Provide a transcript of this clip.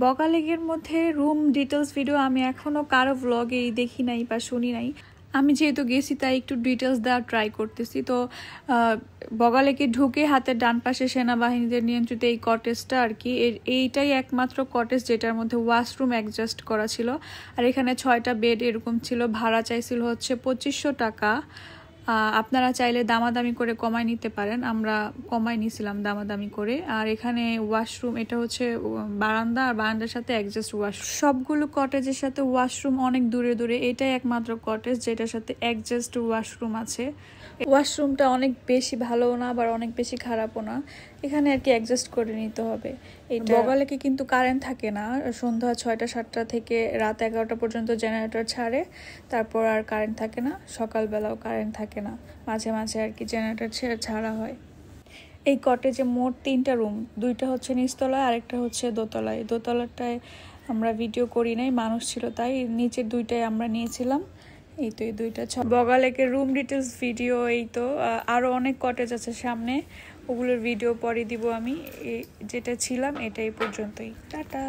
বগালেকের মধ্যে room details video আমি এখনও কারো ভ্লগেই দেখি নাই বা শুনি নাই। আমি যেহেতু গেছি তাই একটু ডিটেলস দেওয়ার ট্রাই করতেছি। তো বগালেকে ঢুকে হাতের ডান পাশে সেনাবাহিনীদের নিয়ন্ত্রিত এই কটেজটা আর কি, এইটাই একমাত্র কটেজ যেটার মধ্যে ওয়াশরুম অ্যাডজাস্ট করা ছিল। আর এখানে 6টা বেড এরকম ছিল। ভাড়া চাইছিল হচ্ছে 2500 টাকা। আপনারা চাইলে দামাদামি করে কমায় নিতে পারেন, আমরা কমায় নিয়েছিলাম দামাদামি করে। আর এখানে ওয়াশরুম, এটা হচ্ছে বারান্দা, আর বারান্দার সাথে অ্যাডজাস্ট ওয়াশরুম। সবগুলো কটেজের সাথে ওয়াশরুম অনেক দূরে দূরে, এটাই একমাত্র কটেজ যেটার সাথে অ্যাডজাস্ট ওয়াশরুম আছে। ওয়াশরুমটা অনেক বেশি ভালো না, আবার অনেক বেশি খারাপও না, এখানে আর কি অ্যাডজাস্ট করে নিতে হবে। এই বগালেকে কিন্তু কারেন্ট থাকে না, সন্ধ্যা 6টা-7টা থেকে রাত 11টা পর্যন্ত জেনারেটর ছাড়ে, তারপর আর কারেন্ট থাকে না। সকালবেলাও কারেন্ট থাকে না, মাঝে মাঝে আর কি জেনারেটর ছাড়া হয়। এই কটেজে মোট 3টা রুম, 2টা হচ্ছে নিচতলায়, আরেকটা হচ্ছে দোতলায়। দোতলাটায় আমরা ভিডিও করি নাই, মানুষ ছিল তাই। নিচের 2টায় আমরা নিয়েছিলাম। এই তো এই 2টা বগালেকের রুম ডিটেলস ভিডিও। এই তো আরও অনেক কটেজ আছে সামনে, ওগুলোর ভিডিও পরে দিব আমি। যেটা ছিলাম এটাই পর্যন্তই। টাটা।